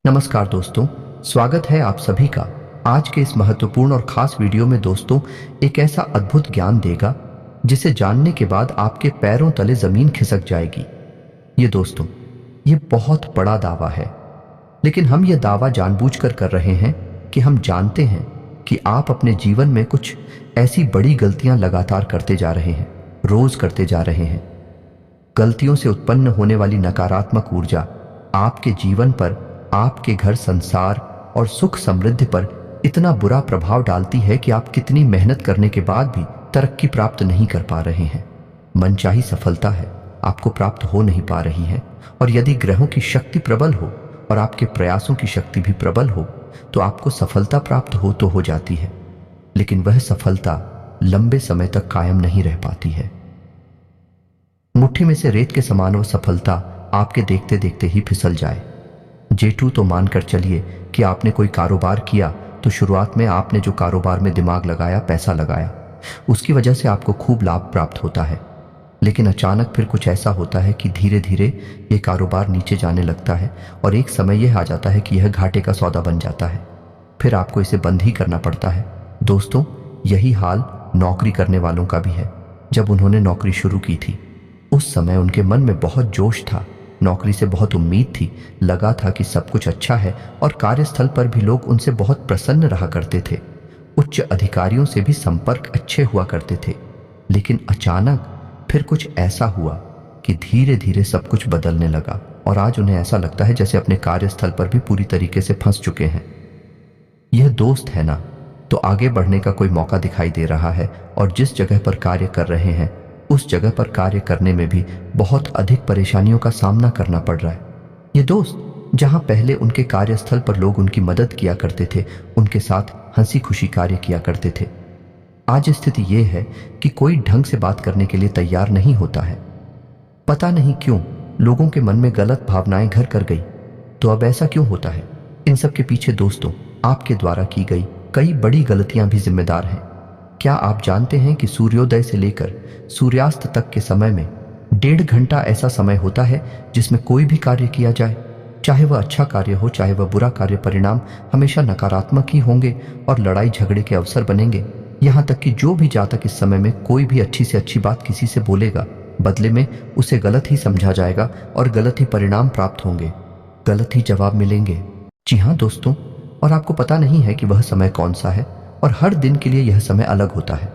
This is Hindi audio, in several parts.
नमस्कार दोस्तों, स्वागत है आप सभी का आज के इस महत्वपूर्ण और खास वीडियो में। दोस्तों, एक ऐसा अद्भुत ज्ञान देगा जिसे जानने के बाद आपके पैरों तले जमीन खिसक जाएगी। ये बहुत बड़ा दावा है, लेकिन हम ये दावा जानबूझकर कर रहे हैं कि हम जानते हैं कि आप अपने जीवन में कुछ ऐसी बड़ी गलतियां लगातार करते जा रहे हैं, रोज करते जा रहे हैं। गलतियों से उत्पन्न होने वाली नकारात्मक ऊर्जा आपके जीवन पर, आपके घर संसार और सुख समृद्धि पर इतना बुरा प्रभाव डालती है कि आप कितनी मेहनत करने के बाद भी तरक्की प्राप्त नहीं कर पा रहे हैं। मनचाही सफलता है आपको प्राप्त हो नहीं पा रही है, और यदि ग्रहों की शक्ति प्रबल हो और आपके प्रयासों की शक्ति भी प्रबल हो तो आपको सफलता प्राप्त हो तो हो जाती है, लेकिन वह सफलता लंबे समय तक कायम नहीं रह पाती है। मुट्ठी में से रेत के समान वह सफलता आपके देखते देखते ही फिसल जाए। जेठू, तो मानकर चलिए कि आपने कोई कारोबार किया तो शुरुआत में आपने जो कारोबार में दिमाग लगाया, पैसा लगाया, उसकी वजह से आपको खूब लाभ प्राप्त होता है। लेकिन अचानक फिर कुछ ऐसा होता है कि धीरे धीरे ये कारोबार नीचे जाने लगता है और एक समय यह आ जाता है कि यह घाटे का सौदा बन जाता है। फिर आपको इसे बंद ही करना पड़ता है। दोस्तों, यही हाल नौकरी करने वालों का भी है। जब उन्होंने नौकरी शुरू की थी उस समय उनके मन में बहुत जोश था, नौकरी से बहुत उम्मीद थी, लगा था कि सब कुछ अच्छा है और कार्यस्थल पर भी लोग उनसे बहुत प्रसन्न रहा करते थे। उच्च अधिकारियों से भी संपर्क अच्छे हुआ करते थे। लेकिन अचानक फिर कुछ ऐसा हुआ कि धीरे धीरे सब कुछ बदलने लगा और आज उन्हें ऐसा लगता है जैसे अपने कार्यस्थल पर भी पूरी तरीके से फंस चुके हैं। यह दोस्त है ना, तो आगे बढ़ने का कोई मौका दिखाई दे रहा है और जिस जगह पर कार्य कर रहे हैं उस जगह पर कार्य करने में भी बहुत अधिक परेशानियों का सामना करना पड़ रहा है। ये दोस्त, जहां पहले उनके कार्यस्थल पर लोग उनकी मदद किया करते थे, उनके साथ हंसी खुशी कार्य किया करते थे, आज स्थिति ये है कि कोई ढंग से बात करने के लिए तैयार नहीं होता है। पता नहीं क्यों लोगों के मन में गलत भावनाएं घर कर गई। तो अब ऐसा क्यों होता है? इन सब के पीछे दोस्तों आपके द्वारा की गई कई बड़ी गलतियां भी जिम्मेदार हैं। क्या आप जानते हैं कि सूर्योदय से लेकर सूर्यास्त तक के समय में 1.5 घंटा ऐसा समय होता है जिसमें कोई भी कार्य किया जाए, चाहे वह अच्छा कार्य हो चाहे वह बुरा कार्य, परिणाम हमेशा नकारात्मक ही होंगे और लड़ाई झगड़े के अवसर बनेंगे। यहाँ तक कि जो भी जातक इस समय में कोई भी अच्छी से अच्छी बात किसी से बोलेगा, बदले में उसे गलत ही समझा जाएगा और गलत ही परिणाम प्राप्त होंगे, गलत ही जवाब मिलेंगे। जी हाँ दोस्तों, और आपको पता नहीं है कि वह समय कौन सा है, और हर दिन के लिए यह समय अलग होता है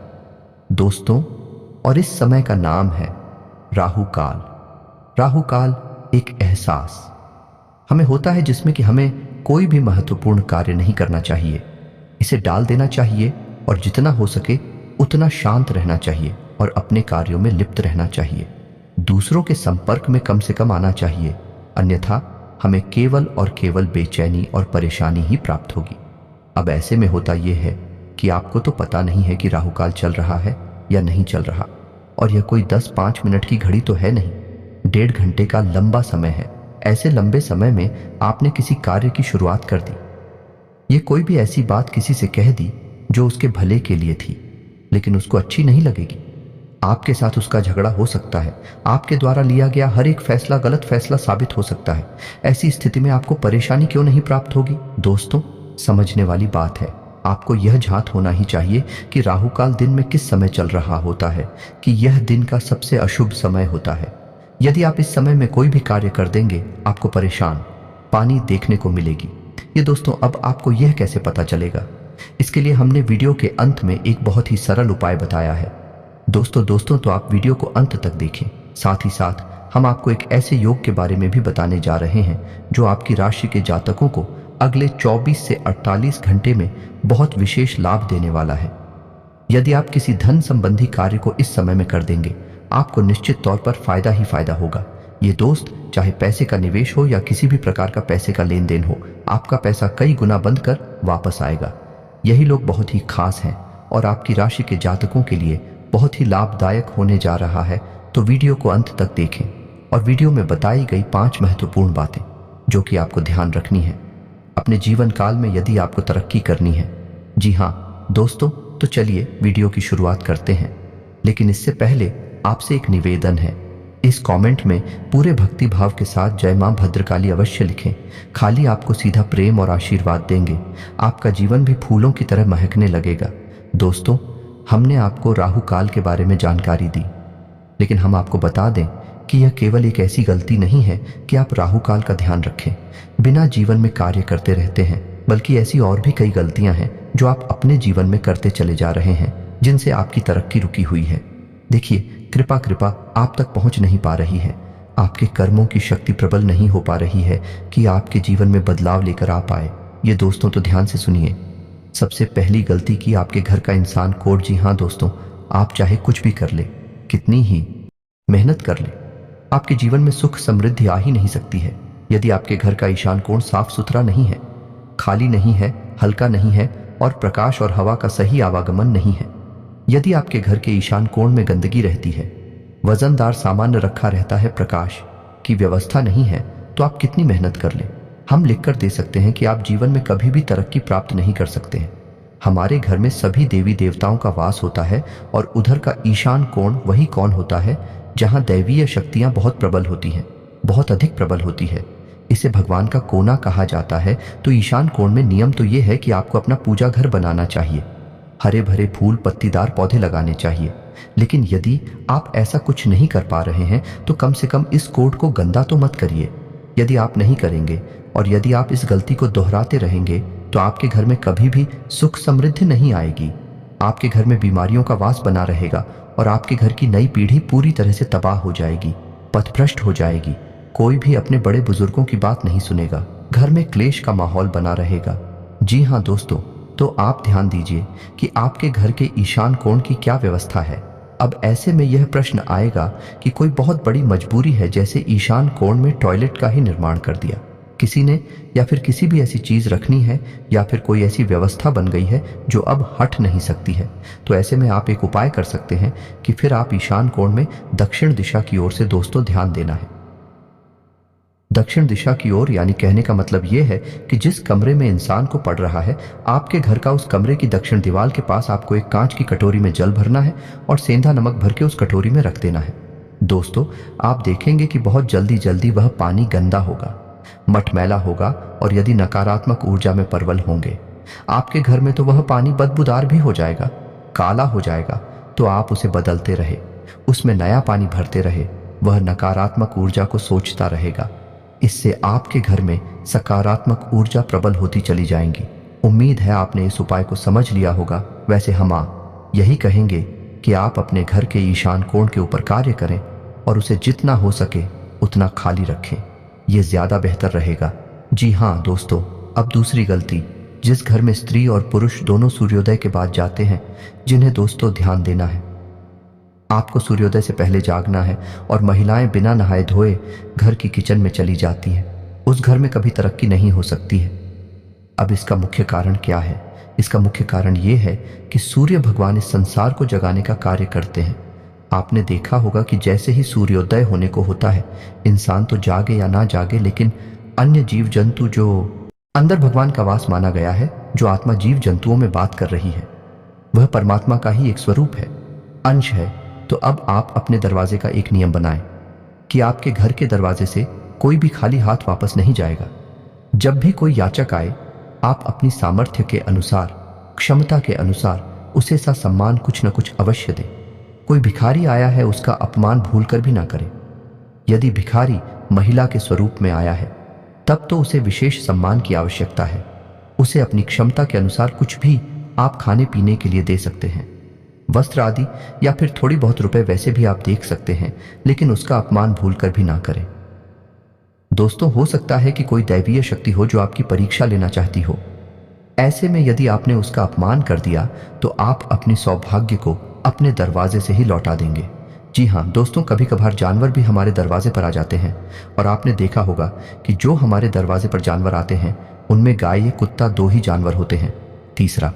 दोस्तों। और इस समय का नाम है राहु काल। राहु काल एक एहसास हमें होता है जिसमें कि हमें कोई भी महत्वपूर्ण कार्य नहीं करना चाहिए, इसे डाल देना चाहिए और जितना हो सके उतना शांत रहना चाहिए और अपने कार्यों में लिप्त रहना चाहिए। दूसरों के संपर्क में कम से कम आना चाहिए, अन्यथा हमें केवल और केवल बेचैनी और परेशानी ही प्राप्त होगी। अब ऐसे में होता यह है कि आपको तो पता नहीं है कि राहु काल चल रहा है या नहीं चल रहा, और यह कोई 10-5 मिनट की घड़ी तो है नहीं, 1.5 घंटे का लंबा समय है। ऐसे लंबे समय में आपने किसी कार्य की शुरुआत कर दी, ये कोई भी ऐसी बात किसी से कह दी जो उसके भले के लिए थी, लेकिन उसको अच्छी नहीं लगेगी। आपके साथ उसका झगड़ा हो सकता है, आपके द्वारा लिया गया हर एक फैसला गलत फैसला साबित हो सकता है। ऐसी स्थिति में आपको परेशानी क्यों नहीं प्राप्त होगी? दोस्तों, समझने वाली बात है, आपको यह झांत होना ही चाहिए कि राहु काल दिन में किस समय चल रहा होता है, कि यह दिन का सबसे अशुभ समय होता है। यदि आप इस समय में कोई भी कार्य कर देंगे आपको परेशान पानी देखने को मिलेगी। ये दोस्तों, अब आपको यह कैसे पता चलेगा? इसके लिए हमने वीडियो के अंत में एक बहुत ही सरल उपाय बताया है। दोस्तों तो आप वीडियो को अंत तक देखें। साथ ही साथ हम आपको एक ऐसे योग के बारे में भी बताने जा रहे हैं जो आपकी राशि के जातकों को अगले 24 से 48 घंटे में बहुत विशेष लाभ देने वाला है। यदि आप किसी धन संबंधी कार्य को इस समय में कर देंगे, आपको निश्चित तौर पर फायदा ही फायदा होगा। ये दोस्त, चाहे पैसे का निवेश हो या किसी भी प्रकार का पैसे का लेन देन हो, आपका पैसा कई गुना बंद कर वापस आएगा। यही लोग बहुत ही खास हैं और आपकी राशि के जातकों के लिए बहुत ही लाभदायक होने जा रहा है। तो वीडियो को अंत तक देखें और वीडियो में बताई गई 5 महत्वपूर्ण बातें जो कि आपको ध्यान रखनी है अपने जीवन काल में यदि आपको तरक्की करनी है। जी हाँ दोस्तों, तो चलिए वीडियो की शुरुआत करते हैं, लेकिन इससे पहले आपसे एक निवेदन है। इस कमेंट में पूरे भक्ति भाव के साथ जय मां भद्रकाली अवश्य लिखें। खाली आपको सीधा प्रेम और आशीर्वाद देंगे। आपका जीवन भी फूलों की तरह महकने लगेगा। दोस्तों, हमने आपको राहु काल के बारे में जानकारी दी, लेकिन हम आपको बता दें कि यह केवल एक ऐसी गलती नहीं है कि आप राहु काल का ध्यान रखें, बिना जीवन में कार्य करते रहते हैं, बल्कि ऐसी और भी कई गलतियां हैं जो आप अपने जीवन में करते चले जा रहे हैं, जिनसे आपकी तरक्की रुकी हुई है। देखिए, कृपा आप तक पहुंच नहीं पा रही है। आपके कर्मों की शक्ति प्रबल नहीं हो पा रही है कि आपके जीवन में बदलाव लेकर आ पाए। ये दोस्तों तो ध्यान से सुनिए। सबसे पहली गलती की आपके घर का इंसान कोड। जी हाँ दोस्तों, आप चाहे कुछ भी कर ले, कितनी ही मेहनत कर ले, आपके जीवन में सुख समृद्धि आ ही नहीं सकती है यदि आपके घर का ईशान कोण साफ सुथरा नहीं है, खाली नहीं है, हल्का नहीं है और प्रकाश और हवा का सही आवागमन नहीं है। यदि आपके घर के ईशान कोण में गंदगी रहती है, वजनदार सामान रखा रहता है, प्रकाश की व्यवस्था नहीं है, तो आप कितनी मेहनत कर लें, हम लिखकर दे सकते हैं कि आप जीवन में कभी भी तरक्की प्राप्त नहीं कर सकते हैं। हमारे घर में सभी देवी देवताओं का वास होता है और उधर का ईशान कोण वही कोण होता है जहां दैवीय शक्तियां बहुत प्रबल होती हैं, बहुत अधिक प्रबल होती है। इसे भगवान का कोना कहा जाता है। तो ईशान कोण में नियम तो ये है कि आपको अपना पूजा घर बनाना चाहिए, हरे भरे फूल पत्तीदार पौधे लगाने चाहिए। लेकिन यदि आप ऐसा कुछ नहीं कर पा रहे हैं तो कम से कम इस कोड को गंदा तो मत करिए। यदि आप नहीं करेंगे और यदि आप इस गलती को दोहराते रहेंगे तो आपके घर में कभी भी सुख समृद्धि नहीं आएगी। आपके घर में बीमारियों का वास बना रहेगा और आपके घर की नई पीढ़ी पूरी तरह से तबाह हो जाएगी, पथभ्रष्ट हो जाएगी। कोई भी अपने बड़े बुजुर्गों की बात नहीं सुनेगा, घर में क्लेश का माहौल बना रहेगा। जी हाँ दोस्तों, तो आप ध्यान दीजिए कि आपके घर के ईशान कोण की क्या व्यवस्था है। अब ऐसे में यह प्रश्न आएगा कि कोई बहुत बड़ी मजबूरी है, जैसे ईशान कोण में टॉयलेट का ही निर्माण कर दिया किसी ने, या फिर किसी भी ऐसी चीज रखनी है, या फिर कोई ऐसी व्यवस्था बन गई है जो अब हट नहीं सकती है। तो ऐसे में आप एक उपाय कर सकते हैं कि फिर आप ईशान कोण में दक्षिण दिशा की ओर से दोस्तों ध्यान देना है। दक्षिण दिशा की ओर यानी कहने का मतलब यह है कि जिस कमरे में इंसान को पड़ रहा है, आपके घर का उस कमरे की दक्षिण दीवार के पास आपको एक कांच की कटोरी में जल भरना है और सेंधा नमक भर के उस कटोरी में रख देना है। दोस्तों, आप देखेंगे कि बहुत जल्दी वह पानी गंदा होगा, मटमैला होगा और यदि नकारात्मक ऊर्जा में परवल होंगे आपके घर में तो वह पानी बदबूदार भी हो जाएगा, काला हो जाएगा। तो आप उसे बदलते रहे, उसमें नया पानी भरते रहे, वह नकारात्मक ऊर्जा को सोचता रहेगा। इससे आपके घर में सकारात्मक ऊर्जा प्रबल होती चली जाएंगी। उम्मीद है आपने इस उपाय को समझ लिया होगा। वैसे हम यही कहेंगे कि आप अपने घर के ईशान कोण के ऊपर कार्य करें और उसे जितना हो सके उतना खाली रखें, ये ज्यादा बेहतर रहेगा। जी हाँ दोस्तों, अब दूसरी गलती, जिस घर में स्त्री और पुरुष दोनों सूर्योदय के बाद जाते हैं, जिन्हें दोस्तों ध्यान देना है। आपको सूर्योदय से पहले जागना है और महिलाएं बिना नहाए धोए घर की किचन में चली जाती हैं, उस घर में कभी तरक्की नहीं हो सकती है। अब इसका मुख्य कारण क्या है? इसका मुख्य कारण ये है कि सूर्य भगवान इस संसार को जगाने का कार्य करते हैं। आपने देखा होगा कि जैसे ही सूर्योदय होने को होता है, इंसान तो जागे या ना जागे, लेकिन अन्य जीव जंतु जो अंदर भगवान का वास माना गया है, जो आत्मा जीव जंतुओं में बात कर रही है, वह परमात्मा का ही एक स्वरूप है, अंश है। तो अब आप अपने दरवाजे का एक नियम बनाएं कि आपके घर के दरवाजे से कोई भी खाली हाथ वापस नहीं जाएगा। जब भी कोई याचक आए, आप अपनी सामर्थ्य के अनुसार, क्षमता के अनुसार उसे सा सम्मान कुछ न कुछ अवश्य दें। कोई भिखारी आया है, उसका अपमान भूलकर भी ना करें। यदि भिखारी महिला के स्वरूप में आया है, तब तो उसे विशेष सम्मान की आवश्यकता है। उसे अपनी क्षमता के अनुसार कुछ भी आप खाने पीने के लिए दे सकते हैं, वस्त्र आदि, या फिर थोड़ी बहुत रुपए वैसे भी आप देख सकते हैं, लेकिन उसका अपमान भूलकर भी ना करें। दोस्तों, हो सकता है कि कोई दैवीय शक्ति हो जो आपकी परीक्षा लेना चाहती हो। ऐसे में यदि आपने उसका अपमान कर दिया तो आप अपनी सौभाग्य को अपने दरवाजे से ही लौटा देंगे। जी हाँ दोस्तों, कभी कभार जानवर भी हमारे दरवाजे पर आ जाते हैं और आपने देखा होगा कि जो हमारे दरवाजे पर जानवर आते हैं उनमें गाय या कुत्ता, दो ही जानवर होते हैं, तीसरा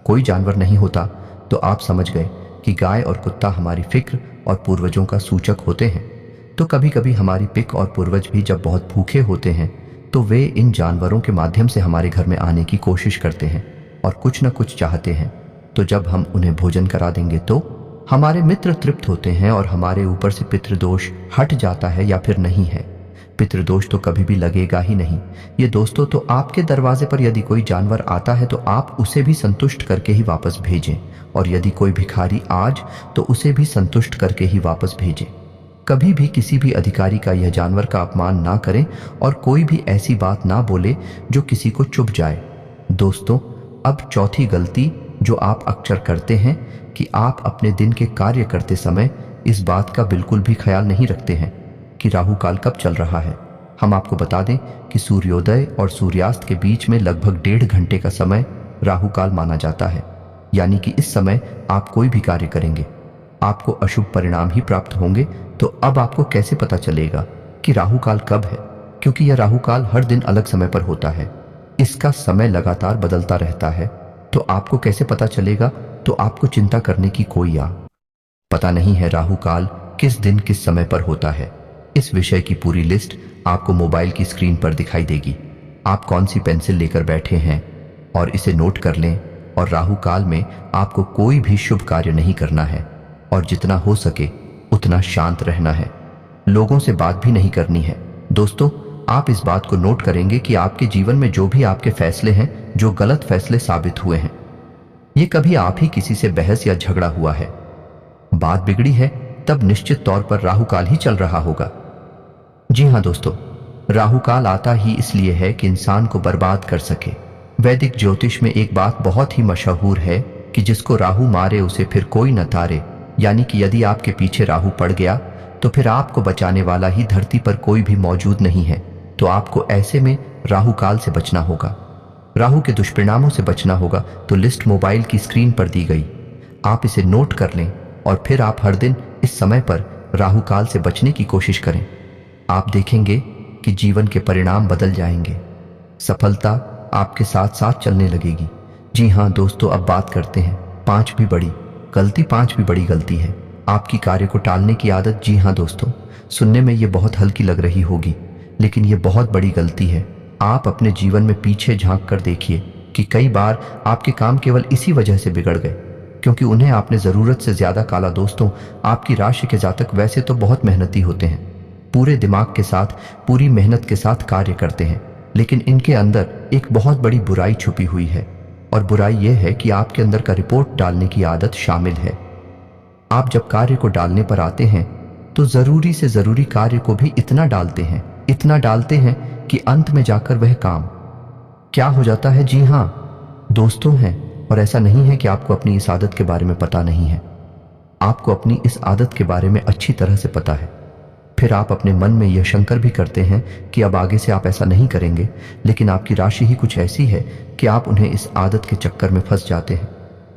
कोई जानवर नहीं होता। तो आप समझ गए कि गाय और कुत्ता हमारी फिक्र और पूर्वजों का सूचक होते हैं। तो कभी कभी हमारी पिक और पूर्वज भी जब बहुत भूखे होते हैं तो वे इन जानवरों के माध्यम से हमारे घर में आने की कोशिश करते हैं और कुछ न कुछ चाहते हैं। तो जब हम उन्हें भोजन करा देंगे तो हमारे मित्र तृप्त होते हैं और हमारे ऊपर से पितृदोष हट जाता है या फिर नहीं है। पितृदोष तो कभी भी लगेगा ही नहीं। ये दोस्तों, तो आपके दरवाजे पर यदि कोई जानवर आता है तो आप उसे भी संतुष्ट करके ही वापस भेजें, और यदि कोई भिखारी आज तो उसे भी संतुष्ट करके ही वापस भेजें। कभी भी किसी भी अधिकारी का यह जानवर का अपमान ना करें और कोई भी ऐसी बात ना बोले जो किसी को चुभ जाए। दोस्तों, अब चौथी गलती जो आप अक्सर करते हैं कि आप अपने दिन के कार्य करते समय इस बात का बिल्कुल भी ख्याल नहीं रखते हैं कि राहु काल कब चल रहा है। हम आपको बता दें कि सूर्योदय और सूर्यास्त के बीच में लगभग 1.5 घंटे का समय राहु काल माना जाता है। यानी कि इस समय आप कोई भी कार्य करेंगे आपको अशुभ परिणाम ही प्राप्त होंगे। तो अब आपको कैसे पता चलेगा कि राहु काल कब है? क्योंकि यह राहु काल हर दिन अलग समय पर होता है, इसका समय लगातार बदलता रहता है। तो आपको कैसे पता चलेगा? तो आपको चिंता करने की कोई पता नहीं है राहु काल किस दिन किस समय पर होता है। इस विषय की पूरी लिस्ट आपको मोबाइल की स्क्रीन पर दिखाई देगी। आप कौन सी पेंसिल लेकर बैठे हैं और इसे नोट कर लें। और राहु काल में आपको कोई भी शुभ कार्य नहीं करना है और जितना हो सके उतना शांत रहना है। लोगों से बात भी नहीं करनी है। दोस्तों, आप इस बात को नोट करेंगे कि आपके जीवन में जो भी आपके फैसले हैं, जो गलत फैसले साबित हुए हैं, ये कभी आप ही किसी से बहस या झगड़ा हुआ है, बात बिगड़ी है, तब निश्चित तौर पर राहु काल ही चल रहा होगा। जी हाँ दोस्तों, राहु काल आता ही इसलिए है कि इंसान को बर्बाद कर सके। वैदिक ज्योतिष में एक बात बहुत ही मशहूर है कि जिसको राहु मारे उसे फिर कोई न तारे। यानी कि यदि आपके पीछे राहु पड़ गया तो फिर आपको बचाने वाला ही धरती पर कोई भी मौजूद नहीं है। तो आपको ऐसे में राहु काल से बचना होगा, राहु के दुष्परिणामों से बचना होगा। तो लिस्ट मोबाइल की स्क्रीन पर दी गई, आप इसे नोट कर लें और फिर आप हर दिन इस समय पर राहु काल से बचने की कोशिश करें। आप देखेंगे कि जीवन के परिणाम बदल जाएंगे, सफलता आपके साथ साथ चलने लगेगी। जी हाँ दोस्तों, अब बात करते हैं पांचवी बड़ी गलती है आपकी कार्य को टालने की आदत। जी हाँ दोस्तों, सुनने में ये बहुत हल्की लग रही होगी, लेकिन ये बहुत बड़ी गलती है। आप अपने जीवन में पीछे झांक कर देखिए कि कई बार आपके काम केवल इसी वजह से बिगड़ गए क्योंकि उन्हें आपने ज़रूरत से ज़्यादा टाला। दोस्तों, आपकी राशि के जातक वैसे तो बहुत मेहनती होते हैं, पूरे दिमाग के साथ, पूरी मेहनत के साथ कार्य करते हैं, लेकिन इनके अंदर एक बहुत बड़ी बुराई छुपी हुई है। और बुराई यह है कि आपके अंदर का रिपोर्ट डालने की आदत शामिल है। आप जब कार्य को डालने पर आते हैं तो ज़रूरी से ज़रूरी कार्य को भी इतना डालते हैं कि अंत में जाकर वह काम क्या हो जाता है। जी हाँ दोस्तों हैं, और ऐसा नहीं है कि आपको अपनी इस आदत के बारे में पता नहीं है, आपको अपनी इस आदत के बारे में अच्छी तरह से पता है। फिर आप अपने मन में यह शंकर भी करते हैं कि अब आगे से आप ऐसा नहीं करेंगे, लेकिन आपकी राशि ही कुछ ऐसी है कि आप उन्हें इस आदत के चक्कर में फंस जाते हैं।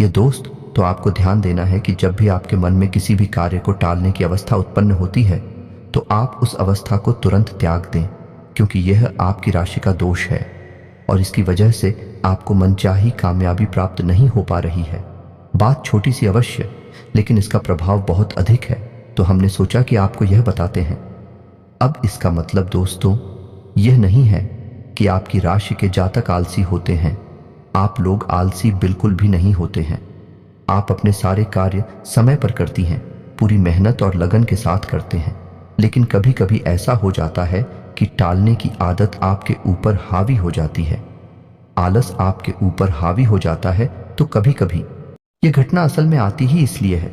ये दोस्त, तो आपको ध्यान देना है कि जब भी आपके मन में किसी भी कार्य को टालने की अवस्था उत्पन्न होती है तो आप उस अवस्था को तुरंत त्याग दें, क्योंकि यह आपकी राशि का दोष है और इसकी वजह से आपको मनचाही कामयाबी प्राप्त नहीं हो पा रही है। बात छोटी सी अवश्य, लेकिन इसका प्रभाव बहुत अधिक है, तो हमने सोचा कि आपको यह बताते हैं। अब इसका मतलब दोस्तों यह नहीं है कि आपकी राशि के जातक आलसी होते हैं। आप लोग आलसी बिल्कुल भी नहीं होते हैं। आप अपने सारे कार्य समय पर करती हैं, पूरी मेहनत और लगन के साथ करते हैं, लेकिन कभी कभी ऐसा हो जाता है कि टालने की आदत आपके ऊपर हावी हो जाती है, आलस आपके ऊपर हावी हो जाता है। तो कभी कभी यह घटना असल में आती ही इसलिए है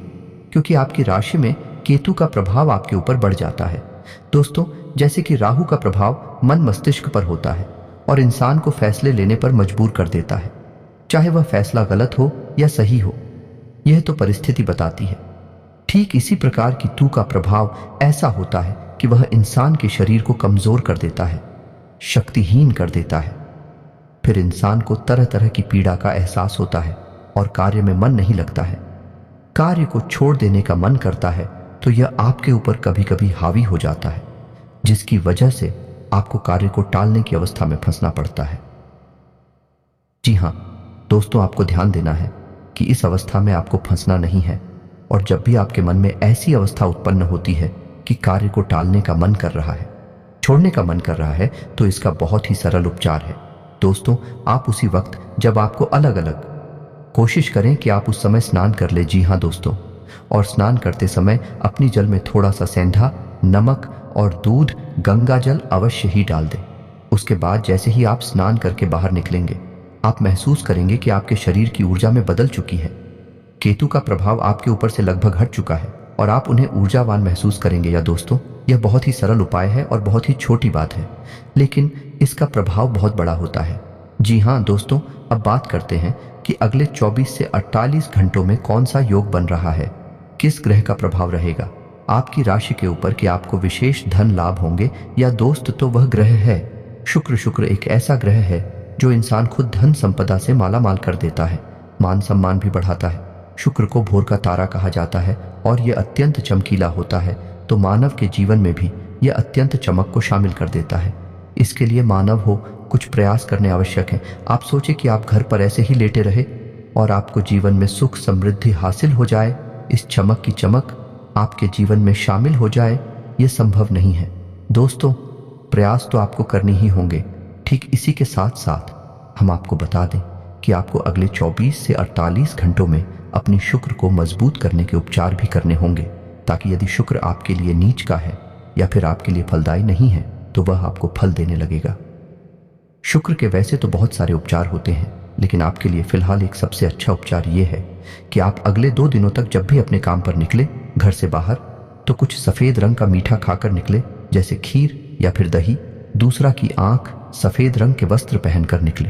क्योंकि आपकी राशि में केतु का प्रभाव आपके ऊपर बढ़ जाता है। दोस्तों, जैसे कि राहु का प्रभाव मन मस्तिष्क पर होता है और इंसान को फैसले लेने पर मजबूर कर देता है, चाहे वह फैसला गलत हो या सही हो, यह तो परिस्थिति बताती है। ठीक इसी प्रकार केतु का प्रभाव ऐसा होता है कि वह इंसान के शरीर को कमजोर कर देता है, शक्तिहीन कर देता है। फिर इंसान को तरह तरह की पीड़ा का एहसास होता है और कार्य में मन नहीं लगता है, कार्य को छोड़ देने का मन करता है। तो यह आपके ऊपर कभी कभी हावी हो जाता है, जिसकी वजह से आपको कार्य को टालने की अवस्था में फंसना पड़ता है। जी हाँ दोस्तों, आपको ध्यान देना है कि इस अवस्था में आपको फंसना नहीं है। और जब भी आपके मन में ऐसी अवस्था उत्पन्न होती है कि कार्य को टालने का मन कर रहा है, छोड़ने का मन कर रहा है, तो इसका बहुत ही सरल उपचार है। दोस्तों, आप उसी वक्त जब आपको अलग अलग कोशिश करें कि आप उस समय स्नान कर ले। जी हाँ दोस्तों, और स्नान करते समय अपनी जल में थोड़ा सा सेंधा, नमक और दूध, गंगा जल अवश्य ही डाल दें। उसके बाद जैसे ही आप स्नान करके बाहर निकलेंगे, आप महसूस करेंगे कि आपके शरीर की ऊर्जा में बदल चुकी है। केतु का प्रभाव आपके ऊपर से लगभग हट चुका है और आप उन्हें ऊर्जावान महसूस करेंगे। या दोस्तों, यह बहुत ही सरल उपाय है और बहुत ही छोटी बात है, लेकिन इसका प्रभाव बहुत बड़ा होता है। जी हाँ दोस्तों, अब बात करते हैं कि अगले 24 से 48 घंटों में कौन सा योग बन रहा है, किस ग्रह का प्रभाव रहेगा आपकी राशि के ऊपर कि आपको विशेष धन लाभ होंगे। या दोस्त, तो वह ग्रह है शुक्र। शुक्र एक ऐसा ग्रह है जो इंसान खुद धन संपदा से मालामाल कर देता है, मान सम्मान भी बढ़ाता है। शुक्र को भोर का तारा कहा जाता है और यह अत्यंत चमकीला होता है, तो मानव के जीवन में भी यह अत्यंत चमक को शामिल कर देता है। इसके लिए मानव हो कुछ प्रयास करने आवश्यक हैं। आप सोचे कि आप घर पर ऐसे ही लेटे रहे और आपको जीवन में सुख समृद्धि हासिल हो जाए, इस चमक की चमक आपके जीवन में शामिल हो जाए, यह संभव नहीं है। दोस्तों, प्रयास तो आपको करने ही होंगे। ठीक इसी के साथ साथ हम आपको बता दें कि आपको अगले 24 से 48 घंटों में अपनी शुक्र को मजबूत करने के उपचार भी करने होंगे, ताकि यदि शुक्र आपके लिए नीच का है या फिर आपके लिए फलदायी नहीं है, तो वह आपको फल देने लगेगा। शुक्र के वैसे तो बहुत सारे उपचार होते हैं, लेकिन आपके लिए फिलहाल एक सबसे अच्छा उपचार ये है कि आप अगले 2 दिनों तक जब भी अपने काम पर निकले घर से बाहर, तो कुछ सफेद रंग का मीठा खाकर निकले, जैसे खीर या फिर दही। दूसरा कि आंख सफेद रंग के वस्त्र पहनकर निकले।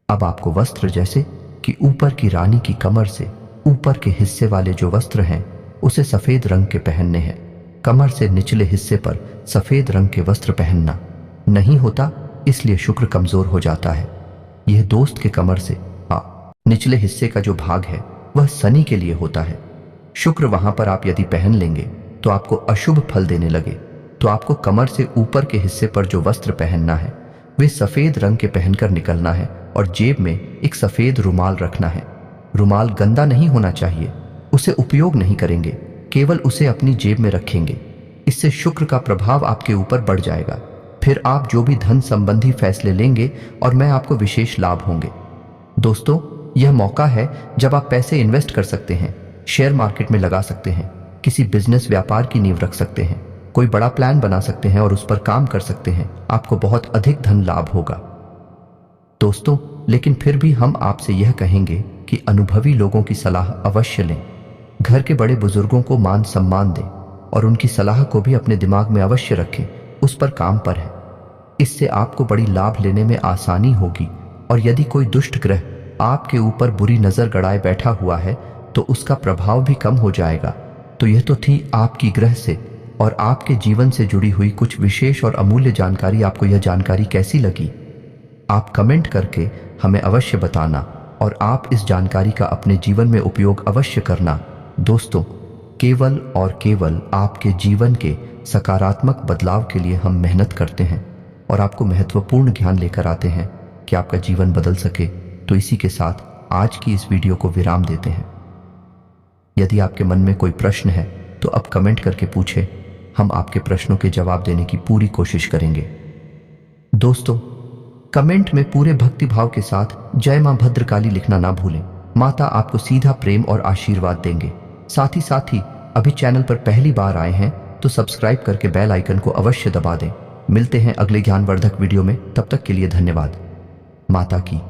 अब आपको वस्त्र जैसे कि ऊपर की रानी की कमर से ऊपर के हिस्से वाले जो वस्त्र हैं, उसे सफेद रंग के पहनने हैं। कमर से निचले हिस्से पर सफेद रंग के वस्त्र पहनना नहीं होता, इसलिए शुक्र कमजोर हो जाता है। यह दोस्त के कमर से निचले हिस्से का जो भाग है वह शनि के लिए होता है। शुक्र वहां पर आप यदि पहन लेंगे तो आपको अशुभ फल देने लगे, तो आपको कमर से ऊपर के हिस्से पर जो वस्त्र पहनना है वे सफेद रंग के पहनकर निकलना है और जेब में एक सफेद रुमाल रखना है। रुमाल गंदा नहीं होना चाहिए, उसे उपयोग नहीं करेंगे, केवल उसे अपनी जेब में रखेंगे। इससे शुक्र का प्रभाव आपके ऊपर बढ़ जाएगा। फिर आप जो भी धन संबंधी फैसले लेंगे और मैं आपको विशेष लाभ होंगे। दोस्तों, यह मौका है जब आप पैसे इन्वेस्ट कर सकते हैं, शेयर मार्केट में लगा सकते हैं, किसी बिजनेस व्यापार की नींव रख सकते हैं, कोई बड़ा प्लान बना सकते हैं और उस पर काम कर सकते हैं। आपको बहुत अधिक धन लाभ होगा। दोस्तों, लेकिन फिर भी हम आपसे यह कहेंगे कि अनुभवी लोगों की सलाह अवश्य लें। घर के बड़े बुजुर्गों को मान सम्मान दें और उनकी सलाह को भी अपने दिमाग में अवश्य रखें, उस पर काम पर है। इससे आपको बड़ी लाभ लेने में आसानी होगी। और यदि कोई दुष्ट ग्रह आपके ऊपर बुरी नजर गड़ाए बैठा हुआ है तो उसका प्रभाव भी कम हो जाएगा। तो यह तो थी आपकी ग्रह से और आपके जीवन से जुड़ी हुई कुछ विशेष और अमूल्य जानकारी। आपको यह जानकारी कैसी लगी, आप कमेंट करके हमें अवश्य बताना और आप इस जानकारी का अपने जीवन में उपयोग अवश्य करना। दोस्तों, केवल और केवल आपके जीवन के सकारात्मक बदलाव के लिए हम मेहनत करते हैं और आपको महत्वपूर्ण ज्ञान लेकर आते हैं कि आपका जीवन बदल सके। तो इसी के साथ आज की इस वीडियो को विराम देते हैं। यदि आपके मन में कोई प्रश्न है तो अब कमेंट करके पूछें, हम आपके प्रश्नों के जवाब देने की पूरी कोशिश करेंगे। दोस्तों, कमेंट में पूरे भक्ति भाव के साथ जय मां भद्रकाली लिखना ना भूलें। माता आपको सीधा प्रेम और आशीर्वाद देंगे। साथ ही अभी चैनल पर पहली बार आए हैं तो सब्सक्राइब करके बेल आइकन को अवश्य दबा दें। मिलते हैं अगले ज्ञानवर्धक वीडियो में, तब तक के लिए धन्यवाद। माता की